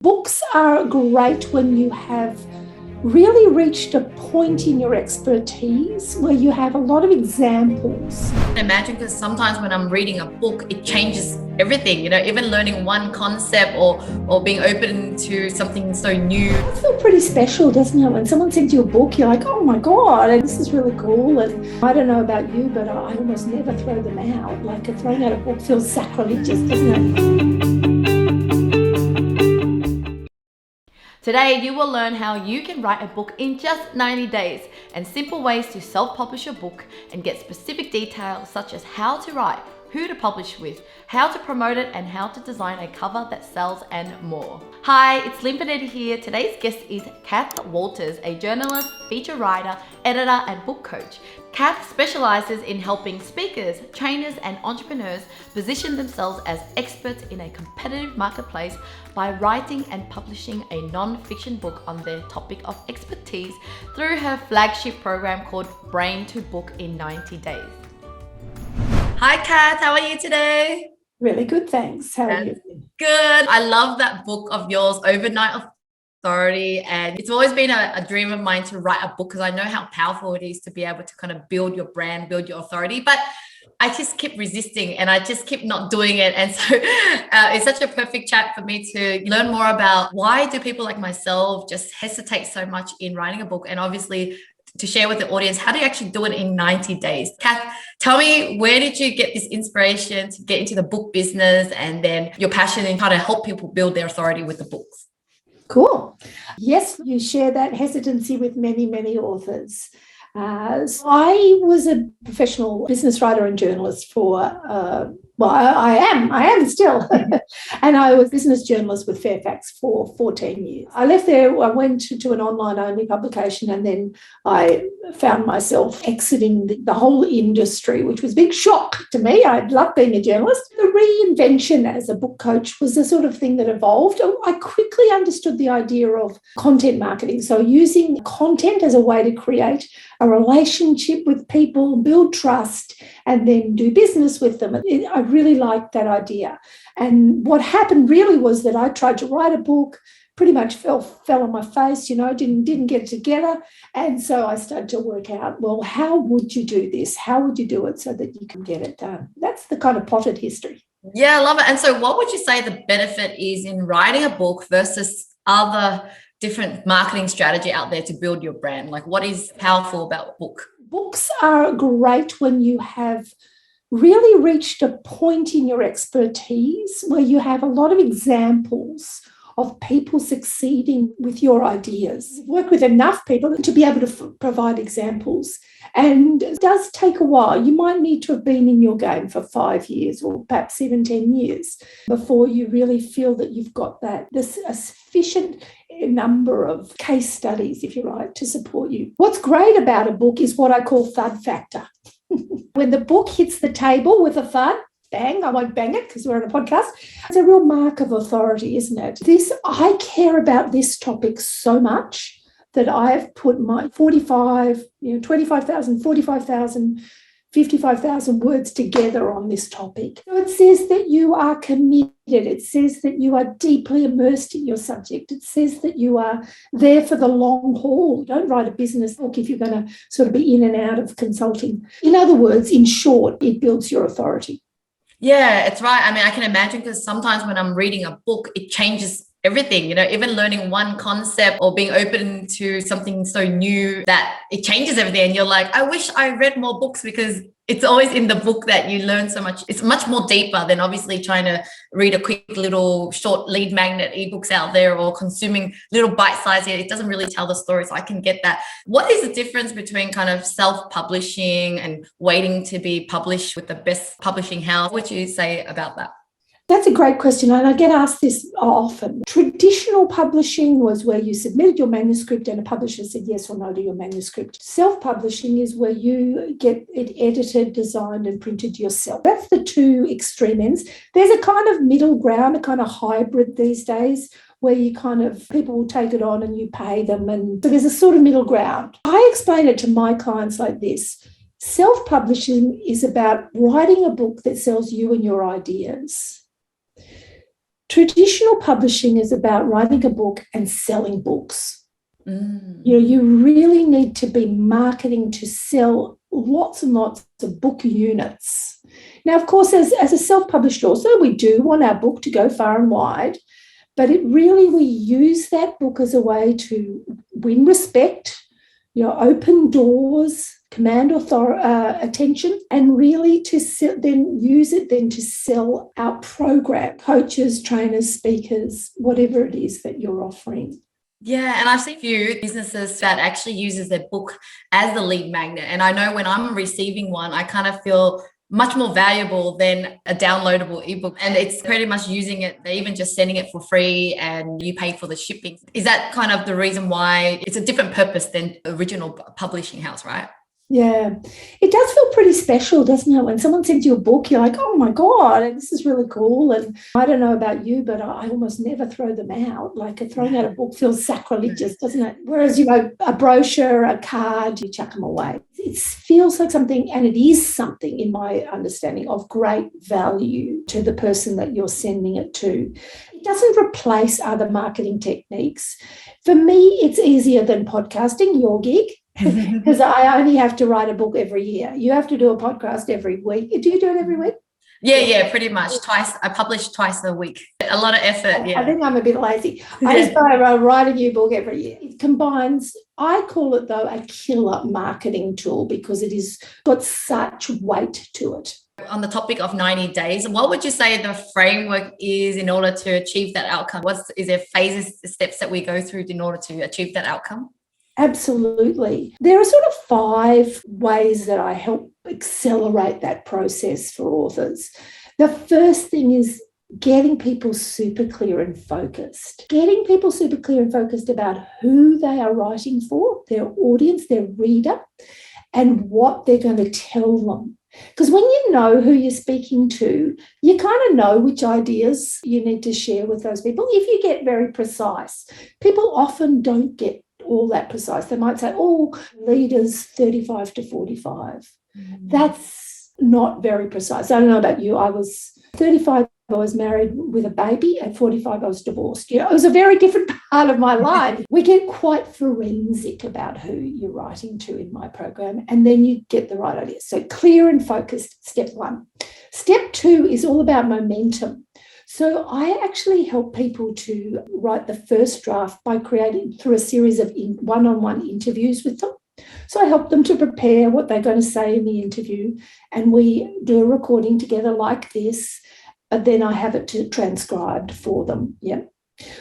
Books are great when you have really reached a point in your expertise where you have a lot of examples. Imagine, because sometimes when I'm reading a book, it changes everything, even learning one concept or being open to something so new. It feels pretty special, doesn't it? When someone sends you a book, you're like, oh my God, this is really cool. And I don't know about you, but I almost never throw them out. Like throwing out a book feels sacrilegious, doesn't it? Today, you will learn how you can write a book in just 90 days and simple ways to self-publish your book and get specific details such as how to write, who to publish with, how to promote it, and how to design a cover that sells and more. Hi, it's Snippet here. Today's guest is Kath Walters, a journalist, feature writer, editor, and book coach. Kath specialises in helping speakers, trainers, and entrepreneurs position themselves as experts in a competitive marketplace by writing and publishing a non-fiction book on their topic of expertise through her flagship program called Brain to Book in 90 Days. Hi, Kath. How are you today? Really good, thanks. How are you? Good. I love that book of yours, Overnight Authority. And it's always been a dream of mine to write a book because I know how powerful it is to be able to kind of build your brand, build your authority. But I just keep resisting and I just keep not doing it. And so it's such a perfect chat for me to learn more about why do people like myself just hesitate so much in writing a book, and obviously to share with the audience, how do you actually do it in 90 days? Kath, tell me, where did you get this inspiration to get into the book business and then your passion in trying to help people build their authority with the books? Cool. Yes, you share that hesitancy with many, many authors. So I was a professional business writer and journalist for, I am still. And I was business journalist with Fairfax for 14 years. I left there, I went to an online-only publication, and then I found myself exiting the whole industry, which was a big shock to me. I loved being a journalist. The reinvention as a book coach was the sort of thing that evolved. I quickly understood the idea of content marketing. So using content as a way to create a relationship with people, build trust, and then do business with them. I really liked that idea. And what happened really was that I tried to write a book, pretty much fell on my face, didn't get it together. And so I started to work out, well, how would you do this? How would you do it so that you can get it done? That's the kind of potted history. Yeah, I love it. And so what would you say the benefit is in writing a book versus other different marketing strategy out there to build your brand? Like, what is powerful about a book? Books are great when you have really reached a point in your expertise where you have a lot of examples of people succeeding with your ideas. Work with enough people to be able to provide examples. And it does take a while. You might need to have been in your game for 5 years or perhaps even 10 years before you really feel that you've got this a sufficient number of case studies, if you like, to support you. What's great about a book is what I call thud factor. When the book hits the table with a thud, bang, I won't bang it because we're on a podcast. It's a real mark of authority, isn't it? I care about this topic so much that I've put my 25,000, 45,000, 55,000 words together on this topic. So it says that you are committed. It says that you are deeply immersed in your subject. It says that you are there for the long haul. Don't write a business book if you're going to sort of be in and out of consulting. In other words, in short, it builds your authority. Yeah, it's right. I mean, I can imagine, because sometimes when I'm reading a book, it changes everything, even learning one concept or being open to something so new that it changes everything. And you're like, I wish I read more books, because it's always in the book that you learn so much. It's much more deeper than obviously trying to read a quick little short lead magnet ebooks out there or consuming little bite size here. It doesn't really tell the story. So I can get that. What is the difference between kind of self-publishing and waiting to be published with the best publishing house? What would you say about that? That's a great question, and I get asked this often. Traditional publishing was where you submitted your manuscript and a publisher said yes or no to your manuscript. Self-publishing is where you get it edited, designed, and printed yourself. That's the two extreme ends. There's a kind of middle ground, a kind of hybrid these days, where people will take it on and you pay them. And so there's a sort of middle ground. I explain it to my clients like this. Self-publishing is about writing a book that sells you and your ideas. Traditional publishing is about writing a book and selling books. You really need to be marketing to sell lots and lots of book units. Now, of course, as a self-published author, we do want our book to go far and wide, but we use that book as a way to win respect, open doors, command attention, and really to use it to sell our program, coaches, trainers, speakers, whatever it is that you're offering. Yeah, and I've seen a few businesses that actually uses their book as the lead magnet. And I know when I'm receiving one, I kind of feel much more valuable than a downloadable ebook. And it's pretty much using it, they're even just sending it for free and you pay for the shipping. Is that kind of the reason why it's a different purpose than the original publishing house, right? Yeah, it does feel pretty special, doesn't it? When someone sends you a book, you're like, oh my God, this is really cool. And I don't know about you, but I almost never throw them out. Like throwing out a book feels sacrilegious, doesn't it? Whereas, a brochure, a card, you chuck them away. It feels like something, and it is something in my understanding of great value to the person that you're sending it to. It doesn't replace other marketing techniques. For me, it's easier than podcasting, your gig. Because I only have to write a book every year. You have to do a podcast every week. Do you do it every week? Yeah, pretty much. Twice. I publish twice a week. A lot of effort, yeah. I think I'm a bit lazy. I just write a new book every year. It combines, I call it though, a killer marketing tool because it has got such weight to it. On the topic of 90 days, what would you say the framework is in order to achieve that outcome? Is there phases, steps that we go through in order to achieve that outcome? Absolutely. There are sort of 5 ways that I help accelerate that process for authors. The first thing is getting people super clear and focused. Getting people super clear and focused about who they are writing for, their audience, their reader, and what they're going to tell them. Because when you know who you're speaking to, you kind of know which ideas you need to share with those people. If you get very precise, people often don't get all that precise. They might say, leaders 35 to 45. That's not very precise. I don't know about you. I was 35, I was married with a baby. At 45, I was divorced. It was a very different part of my life. We get quite forensic about who you're writing to in my program, and then you get the right ideas. So clear and focused, step 1. Step 2 is all about momentum. So I actually help people to write the first draft by creating through a series of one-on-one interviews with them. So I help them to prepare what they're going to say in the interview, and we do a recording together like this, but then I have it transcribed for them. Yeah.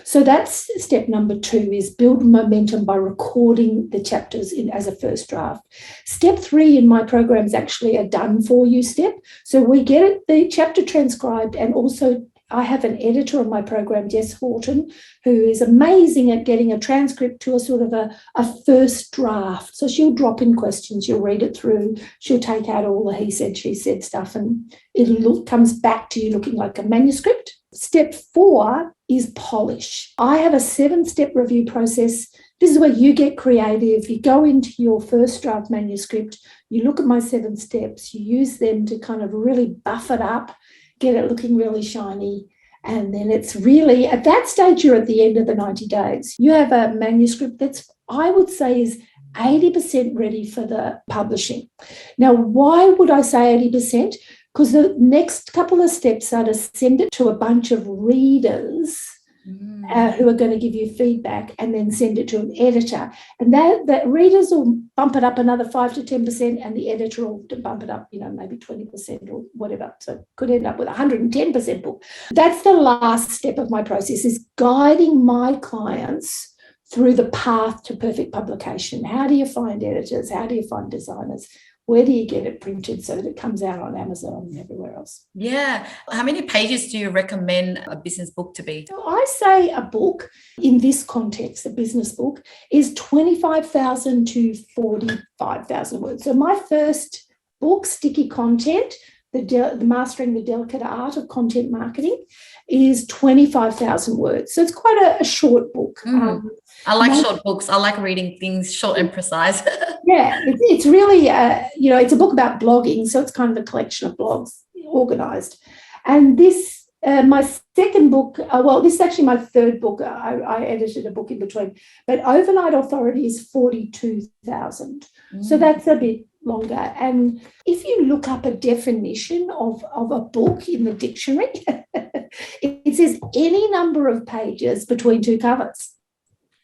So that's step number 2, is build momentum by recording the chapters as a first draft. Step 3 in my program is actually a done for you step. So we get the chapter transcribed, and also I have an editor on my program, Jess Horton, who is amazing at getting a transcript to a sort of a first draft. So she'll drop in questions, you'll read it through, she'll take out all the he said, she said stuff, and it comes back to you looking like a manuscript. Step 4 is polish. I have a 7-step review process. This is where you get creative. You go into your first draft manuscript, you look at my 7 steps, you use them to kind of really buff it up, get it looking really shiny. And then it's really, at that stage, you're at the end of the 90 days. You have a manuscript that's, I would say, is 80% ready for the publishing. Now, why would I say 80%? Because the next couple of steps are to send it to a bunch of readers who are going to give you feedback, and then send it to an editor. And that readers will bump it up another 5 to 10%, and the editor will bump it up, maybe 20% or whatever. So it could end up with a 110% book. That's the last step of my process, is guiding my clients through the path to perfect publication. How do you find editors? How do you find designers? Where do you get it printed so that it comes out on Amazon and everywhere else? Yeah. How many pages do you recommend a business book to be? So I say a book in this context, a business book, is 25,000 to 45,000 words. So my first book, Sticky Content, the Mastering the Delicate Art of Content Marketing, is 25,000 words. So it's quite a short book. I like short books. I like reading things short and precise. Yeah, it's really, it's a book about blogging. So it's kind of a collection of blogs organised. And this My second book, well, this is actually my third book. I edited a book in between, but Overnight Authority is 42,000. So that's a bit longer. And if you look up a definition of a book in the dictionary, it says any number of pages between two covers.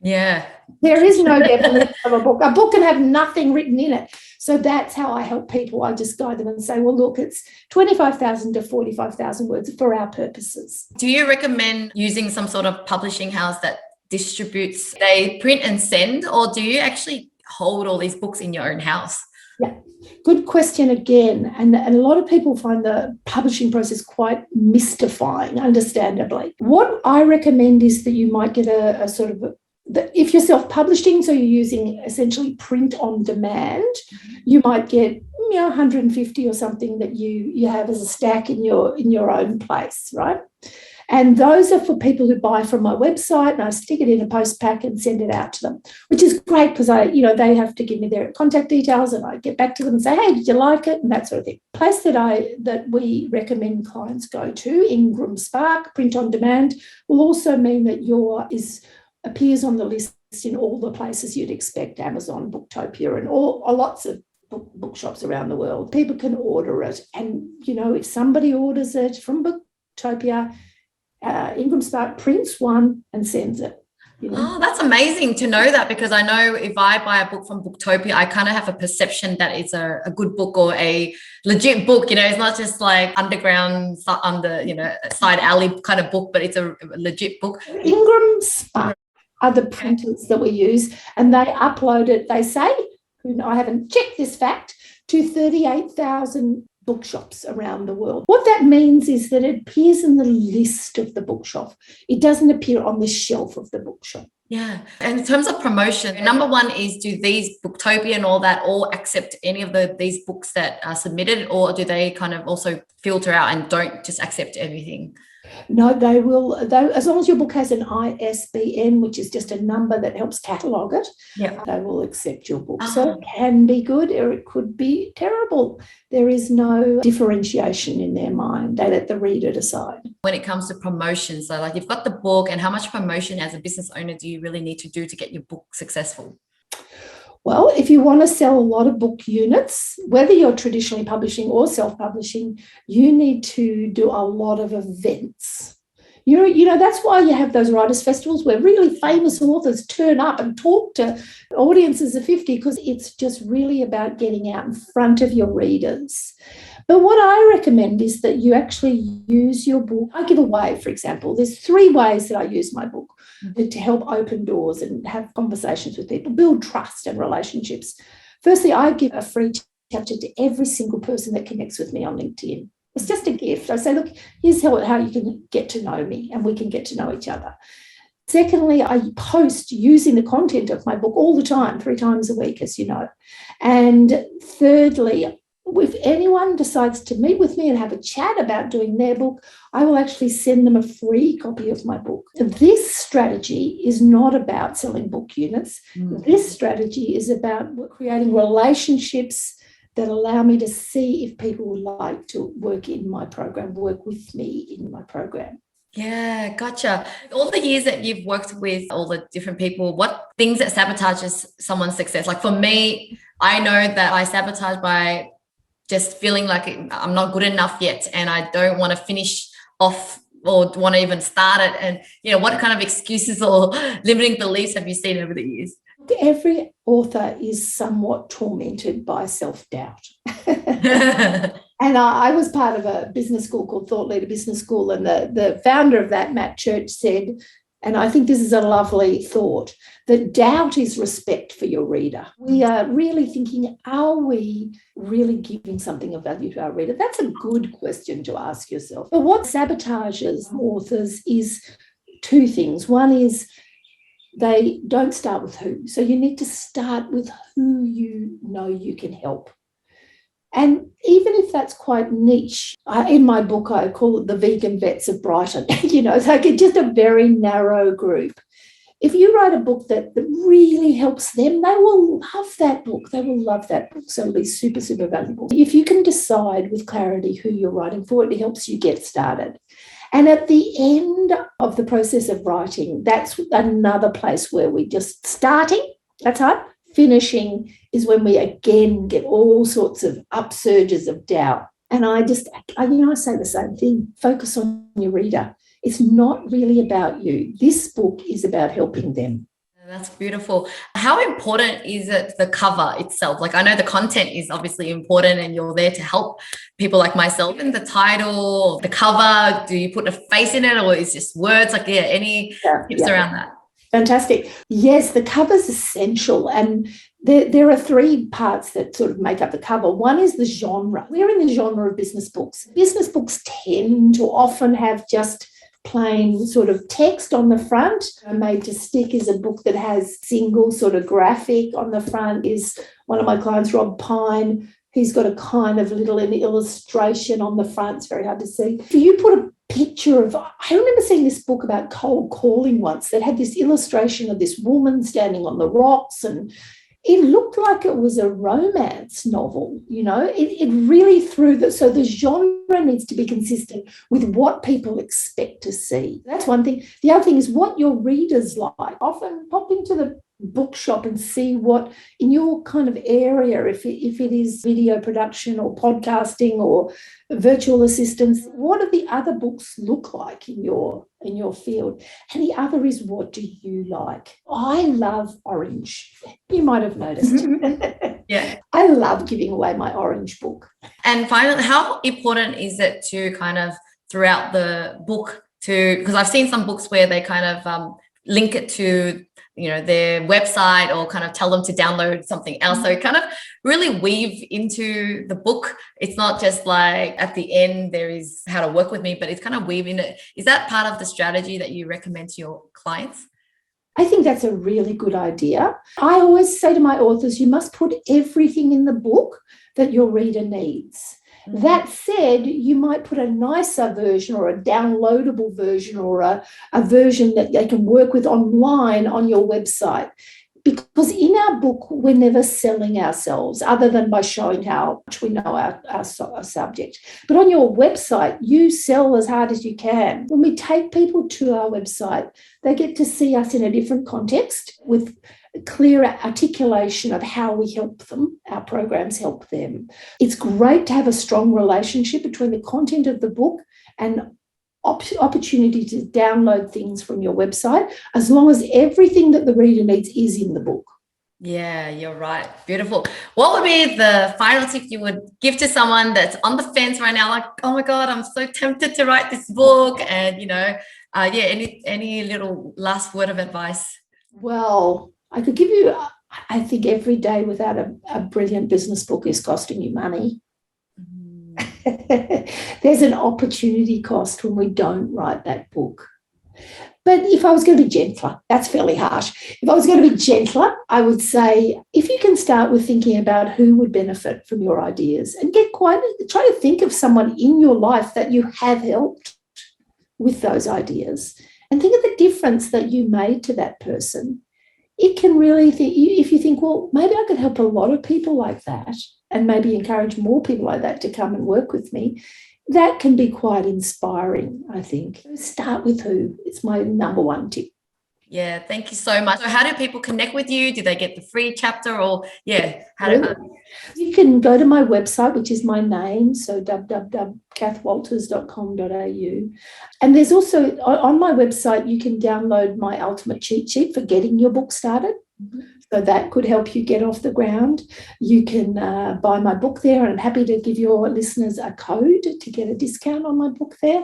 Yeah. There is no definition of a book. A book can have nothing written in it. So that's how I help people. I just guide them and say, well, look, it's 25,000 to 45,000 words for our purposes. Do you recommend using some sort of publishing house that distributes, they print and send, or do you actually hold all these books in your own house? Yeah, good question again. And a lot of people find the publishing process quite mystifying, understandably. What I recommend is that you might get a sort of if you're self-publishing, so you're using essentially print on demand, you might get 150 or something that you have as a stack in your own place, right? And those are for people who buy from my website, and I stick it in a post pack and send it out to them, which is great because they have to give me their contact details, and I get back to them and say, hey, did you like it? And that sort of thing. The place that we recommend clients go to, Ingram Spark, print on demand, will also mean that appears on the list in all the places you'd expect, Amazon, Booktopia, and lots of bookshops around the world. People can order it. And, if somebody orders it from Booktopia, Ingram Spark prints one and sends it. Oh, that's amazing to know that, because I know if I buy a book from Booktopia, I kind of have a perception that it's a good book or a legit book. It's not just like underground, side alley kind of book, but it's a legit book. Ingram Spark are the printers that we use, and they upload it, they say, I haven't checked this fact, to 38,000 bookshops around the world. What that means is that it appears in the list of the bookshop. It doesn't appear on the shelf of the bookshop. Yeah. And in terms of promotion, number one is, do these Booktopia and all that all accept any of these books that are submitted, or do they kind of also filter out and don't just accept everything? No, they will. As long as your book has an ISBN, which is just a number that helps catalogue it, they will accept your book. So it can be good or it could be terrible. There is no differentiation in their mind. They let the reader decide. When it comes to promotion, so like you've got the book, and how much promotion as a business owner do you really need to do to get your book successful? Well, if you want to sell a lot of book units, whether you're traditionally publishing or self-publishing, you need to do a lot of events. That's why you have those writers' festivals where really famous authors turn up and talk to audiences of 50, because it's just really about getting out in front of your readers. But what I recommend is that you actually use your book. I give away, for example, there's 3 ways that I use my book to help open doors and have conversations with people, build trust and relationships. Firstly, I give a free chapter to every single person that connects with me on LinkedIn. It's just a gift. I say, look, here's how you can get to know me, and we can get to know each other. Secondly, I post using the content of my book all the time, 3 times a week, as you know. And thirdly, if anyone decides to meet with me and have a chat about doing their book, I will actually send them a free copy of my book. This strategy is not about selling book units. This strategy is about creating relationships that allow me to see if people would like to work with me in my program. Yeah, gotcha. All the years that you've worked with all the different people, what things that sabotages someone's success? Like for me, I know that I sabotage by just feeling like I'm not good enough yet, and I don't want to finish off or want to even start it. And, what kind of excuses or limiting beliefs have you seen over the years? Every author is somewhat tormented by self-doubt. And I was part of a business school called Thought Leader Business School, and the founder of that, Matt Church, said, and I think this is a lovely thought, that doubt is respect for your reader. We are really thinking, are we really giving something of value to our reader? That's a good question to ask yourself. But what sabotages authors is 2 things. One is they don't start with who. So you need to start with who you know you can help. And even if that's quite niche, in my book, I call it the vegan vets of Brighton. It's like just a very narrow group. If you write a book that really helps them, they will love that book. They will love that book. So it'll be super, super valuable. If you can decide with clarity who you're writing for, it helps you get started. And at the end of the process of writing, that's another place where we just starting, that's hard. Finishing is when we again get all sorts of upsurges of doubt. And I say the same thing, focus on your reader. It's not really about you. This book is about helping them. That's beautiful. How important is it, the cover itself? Like, I know the content is obviously important and you're there to help people like myself. And the title, the cover, do you put a face in it or is it just words? Like, any tips around that? Fantastic. Yes, the cover's essential. And there are three parts that sort of make up the cover. One is the genre. We're in the genre of business books. Business books tend to often have just plain sort of text on the front. Made to Stick is a book that has single sort of graphic on the front. Is one of my clients, Rob Pine. He's got a kind of little illustration on the front. It's very hard to see. If you put a picture of, I remember seeing this book about cold calling once that had this illustration of this woman standing on the rocks, and it looked like it was a romance novel, it really threw so the genre needs to be consistent with what people expect to see. That's one thing. The other thing is what your readers like. Often pop into the bookshop and see what in your kind of area, if it is video production or podcasting or virtual assistants, what do the other books look like in your field? And the other is, what do you like? I love orange. You might have noticed. Yeah. I love giving away my orange book. And finally, how important is it to kind of throughout the book because I've seen some books where they kind of link it to their website or kind of tell them to download something else. So kind of really weave into the book. It's not just like at the end there is how to work with me, but it's kind of weave in it. Is that part of the strategy that you recommend to your clients? I think that's a really good idea. I always say to my authors, you must put everything in the book that your reader needs. Mm-hmm. That said, you might put a nicer version or a downloadable version or a version that they can work with online on your website. Because in our book, we're never selling ourselves other than by showing how much we know our subject. But on your website, you sell as hard as you can. When we take people to our website, they get to see us in a different context with clear articulation of how we help them, our programs help them. It's great to have a strong relationship between the content of the book and opportunity to download things from your website, as long as everything that the reader needs is in the book. Yeah, you're right. Beautiful. What would be the final tip you would give to someone that's on the fence right now, like, oh my God, I'm so tempted to write this book, and any little last word of advice? Well, I could give you, I think every day without a brilliant business book is costing you money. There's an opportunity cost when we don't write that book. But if I was going to be gentler, that's fairly harsh. If I was going to be gentler, I would say if you can start with thinking about who would benefit from your ideas and try to think of someone in your life that you have helped with those ideas and think of the difference that you made to that person. It can really if you think, well, maybe I could help a lot of people like that and maybe encourage more people like that to come and work with me, that can be quite inspiring, I think. Start with who. It's my number one tip. Yeah, thank you so much. So how do people connect with you? Do they get the free chapter or, You can go to my website, which is my name, so www.kathwalters.com.au. And there's also, on my website, you can download my ultimate cheat sheet for getting your book started. Mm-hmm. So that could help you get off the ground. You can buy my book there, and I'm happy to give your listeners a code to get a discount on my book there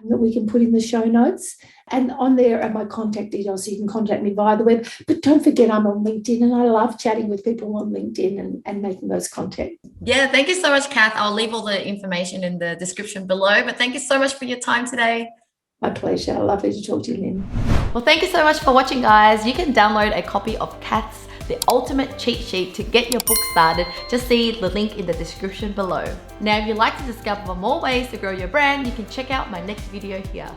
that we can put in the show notes. And on there are my contact details, so you can contact me via the web. But don't forget, I'm on LinkedIn, and I love chatting with people on LinkedIn and making those contacts. Yeah, thank you so much, Kath. I'll leave all the information in the description below. But thank you so much for your time today. My pleasure. Lovely to talk to you, Lynn. Well, thank you so much for watching, guys. You can download a copy of Kath's The Ultimate Cheat Sheet to get your book started. Just see the link in the description below. Now, if you'd like to discover more ways to grow your brand, you can check out my next video here.